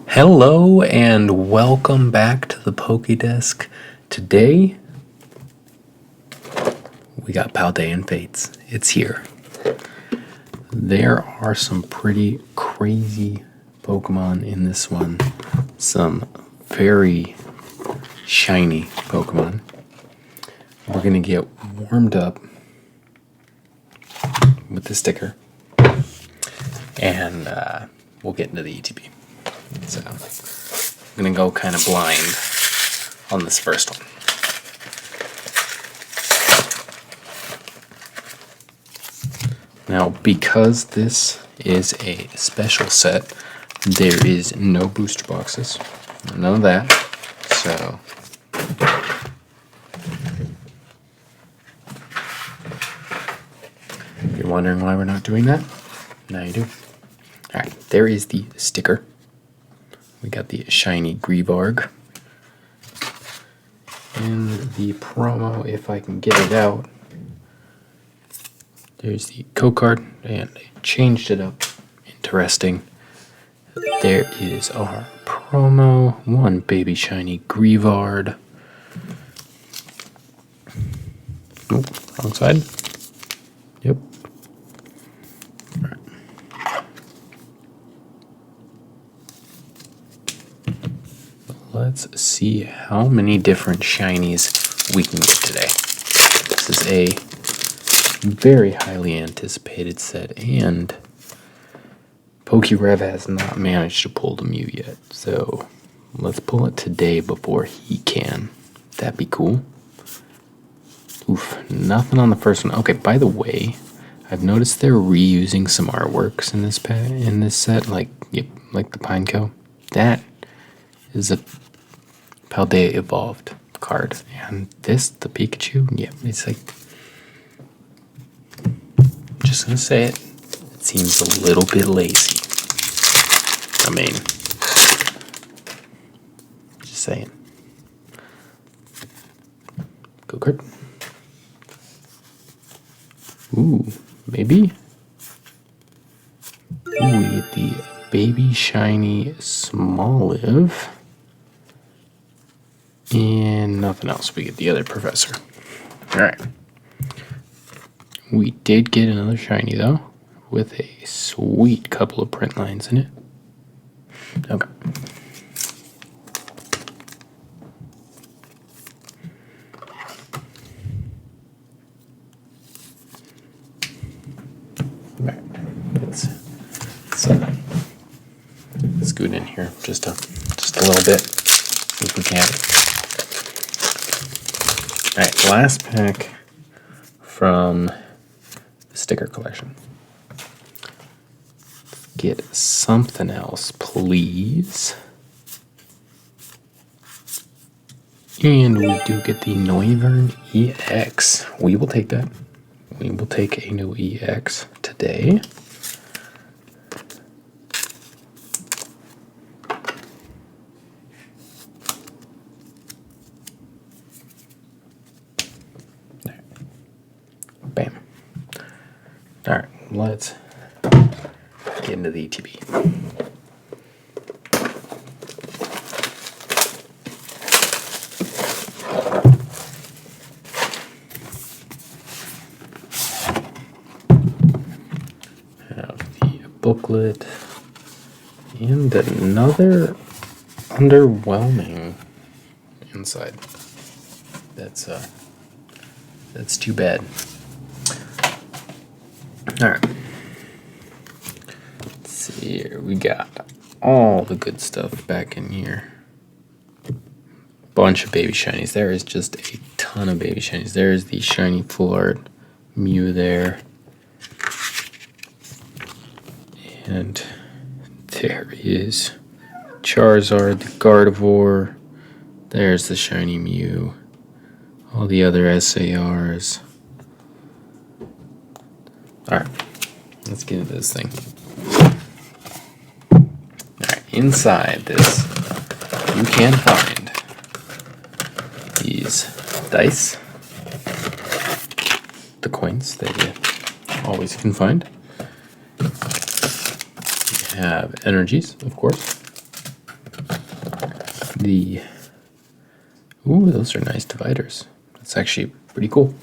Hello and welcome back to the PokeDesk. Today, we got Paldean Fates. It's here. There are some pretty crazy Pokemon in this one. Some very shiny Pokemon. We're going to get warmed up with the sticker. And we'll get into the ETB. So, I'm going to go kind of blind on this first one. Now, because this is a special set, there is no booster boxes. None of that. So, if you're wondering why we're not doing that, now you do. Alright, there is the sticker. We got the shiny Greevarg. And the promo, if I can get it out. There's the code card, and they changed it up. Interesting. There is our promo. One baby shiny Greevarg. Nope, wrong side. Yep. Let's see how many different shinies we can get today. This is a very highly anticipated set, and PokeRev has not managed to pull the Mew yet. So let's pull it today before he can. That'd be cool. Oof, nothing on the first one. Okay, by the way, I've noticed they're reusing some artworks in this set, like the Pineco. That is a Paldea evolved card, and this, the Pikachu, yeah, it's like, just gonna say it seems a little bit lazy. I mean, just saying. Go card. Ooh, maybe. Ooh, we get the baby shiny Smoliv. And nothing else. We get the other professor. Alright. We did get another shiny, though, with a sweet couple of print lines in it. Okay. Alright. Let's scoot in here just a little bit. See if we can. Alright, last pack from the sticker collection. Get something else, please. And we do get the Noivern EX. We will take that. We will take a new EX today. Bam. Alright, let's get into the ETB. Have the booklet and another underwhelming inside. That's too bad. Alright. Let's see here. We got all the good stuff back in here. Bunch of baby shinies. There is just a ton of baby shinies. There is the shiny full art Mew there. And there is Charizard, the Gardevoir. There's the shiny Mew. All the other SARs. Alright, let's get into this thing. Alright, inside this, you can find these dice, the coins that you always can find. You have energies, of course. the... Ooh, those are nice dividers. That's actually pretty cool.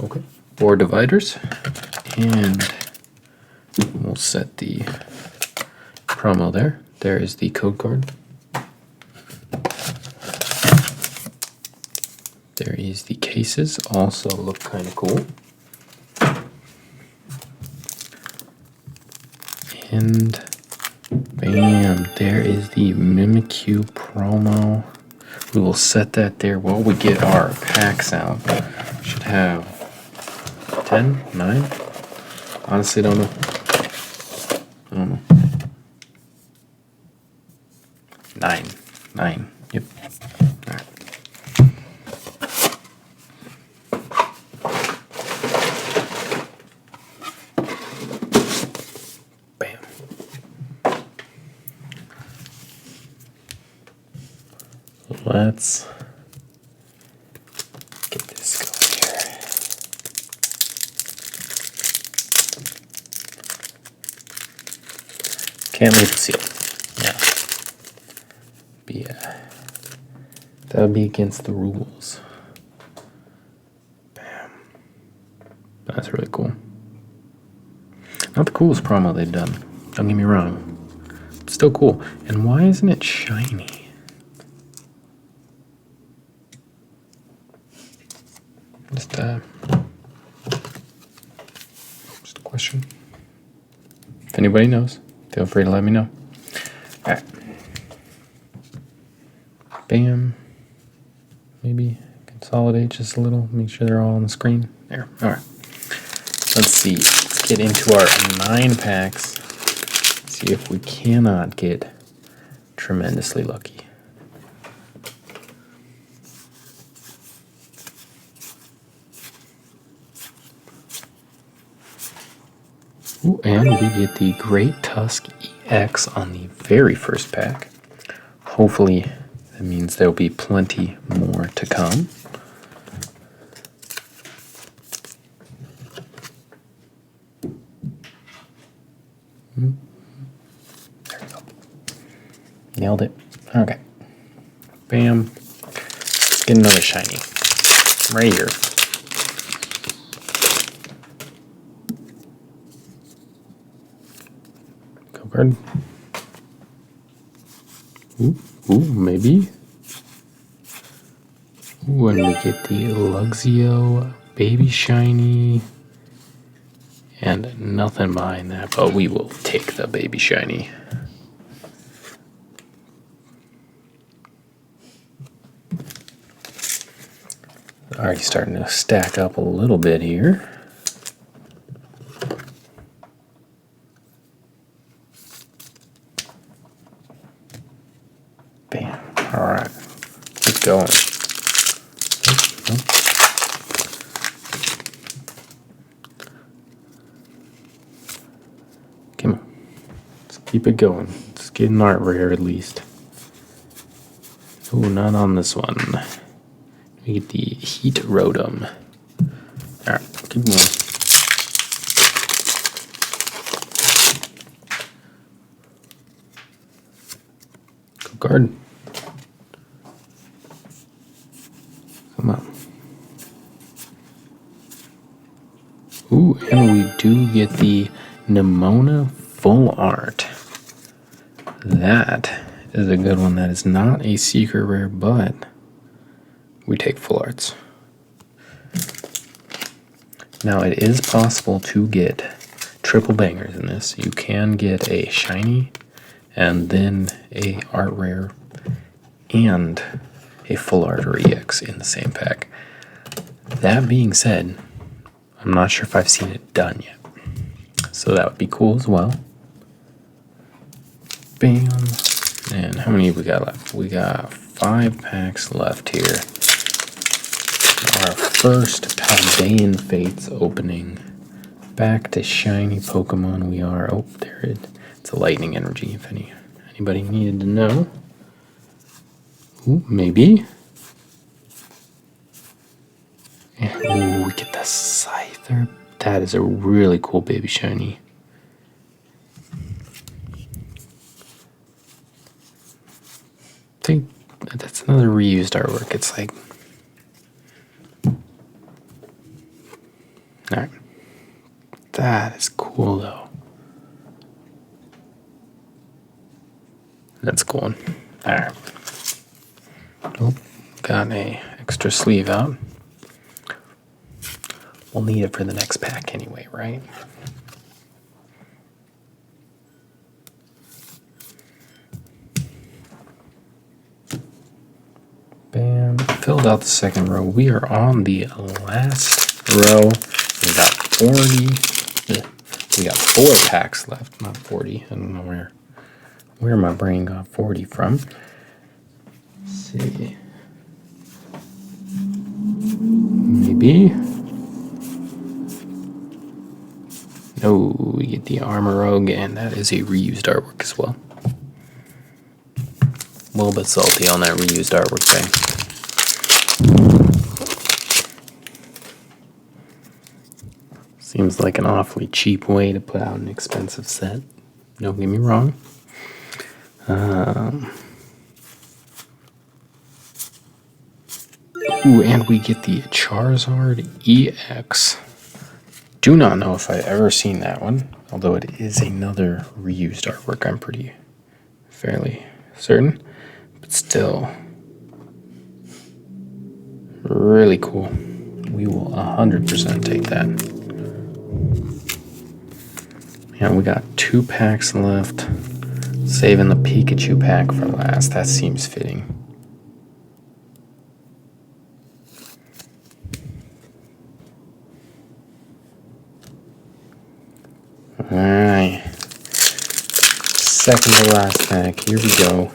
Okay, 4 dividers. And we'll set the promo there. There is the code card. There is the cases, also look kind of cool. And bam, there is the Mimikyu promo. We will set that there while we get our packs out. Should have 10, 9. Honestly, don't know. I don't know. 9. Yep. All right. Bam. Let's get this going here. Can't leave it sealed. Yeah. That would be against the rules. Bam. That's really cool. Not the coolest promo they've done. Don't get me wrong. It's still cool. And why isn't it shiny? Just a question. If anybody knows, feel free to let me know. All right. Bam. Maybe consolidate just a little. Make sure they're all on the screen. There. All right. Let's see. Let's get into our 9 packs. See if we cannot get tremendously lucky. Ooh, and we get the Great Tusk EX on the very first pack. Hopefully, that means there'll be plenty more to come. There we go. Nailed it. Okay. Bam. Let's get another shiny. Right here. Card. Ooh, maybe. Ooh, and we get the Luxio Baby Shiny. And nothing behind that, but we will take the Baby Shiny. Already starting to stack up a little bit here. Bam. All right. Keep going. Come on. Let's keep it going. Let's get an art rare at least. Oh, not on this one. We get the Heat Rotom. All right. Keep going. Card. Come on. Ooh, and we do get the Nemona Full Art. That is a good one. That is not a secret rare, but we take full arts. Now, it is possible to get triple bangers in this. You can get a shiny and then a art rare and a full art or EX in the same pack. That being said, I'm not sure if I've seen it done yet. So that would be cool as well. Bam. And how many we got left? We got 5 packs left here. Our first Paldean Fates opening. Back to shiny Pokemon we are. Oh, there it is. It's a lightning energy, if anybody needed to know. Ooh, maybe. Ooh, we get the Scyther. That is a really cool baby shiny. That's another reused artwork. It's like, all right, that is cool though. That's cool one. All right. Oh, got a extra sleeve out. We'll need it for the next pack anyway, right? Bam. Filled out the second row. We are on the last row. We got 40. We got 4 packs left, not 40. I don't know where my brain got 40 from. Let's see. Maybe. No, we get the Armor Rogue, and that is a reused artwork as well. A little bit salty on that reused artwork thing. Seems like an awfully cheap way to put out an expensive set. Don't get me wrong. Ooh, and we get the Charizard EX. Do not know if I've ever seen that one, although it is another reused artwork, I'm fairly certain. But still, really cool. We will 100% take that. And we got 2 packs left. Saving the Pikachu pack for last. That seems fitting. Alright. Second to last pack. Here we go.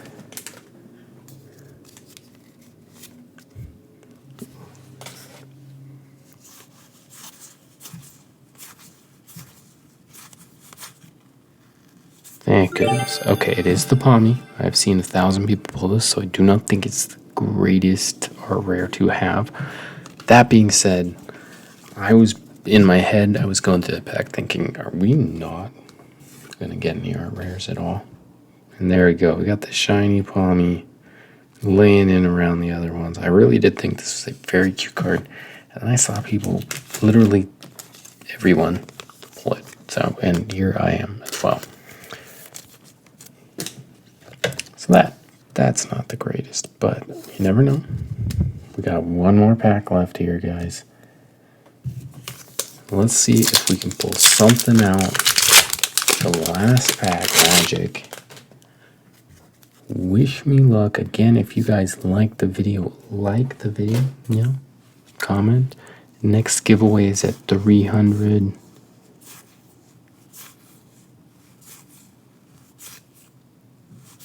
Thank goodness. Okay, it is the Palmy. I've seen 1,000 people pull this, so I do not think it's the greatest or rare to have. That being said, in my head, I was going through the pack thinking, are we not going to get any art rares at all? And there we go. We got the shiny Palmy laying in around the other ones. I really did think this was a very cute card. And then I saw people, literally everyone, pull it. So, and here I am as well. So that's not the greatest, but you never know. We got one more pack left here, guys. Let's see if we can pull something out. The last pack, magic. Wish me luck. Again, if you guys like the video, you know, comment. Next giveaway is at 300.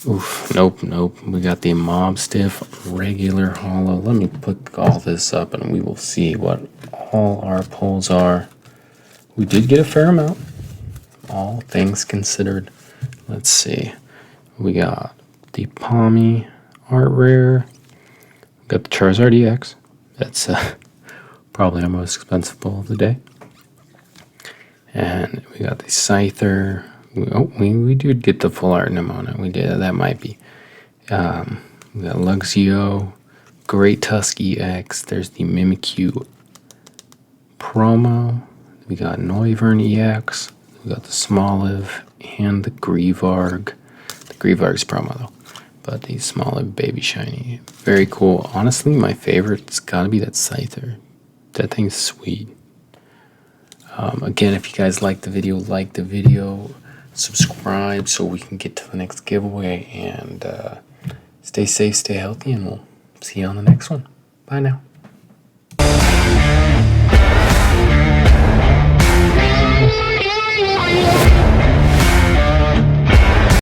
Oof, nope. We got the Mob Stiff regular holo. Let me put all this up and we will see what all our pulls are. We did get a fair amount, all things considered. Let's see. We got the Palmy art rare. We got the Charizard EX. That's probably our most expensive pull of the day. And we got the Scyther. We did get the full art Nimona. We did. That might be. We got Luxio, Great Tusk EX. There's the Mimikyu promo. We got Noivern EX. We got the Smoliv and the Greevarg. The Greevarg's promo though, but the Smoliv Baby Shiny. Very cool. Honestly, my favorite's gotta be that Scyther. That thing's sweet. Again, if you guys like the video, subscribe so we can get to the next giveaway, and stay safe, stay healthy, and we'll see you on the next one. Bye now.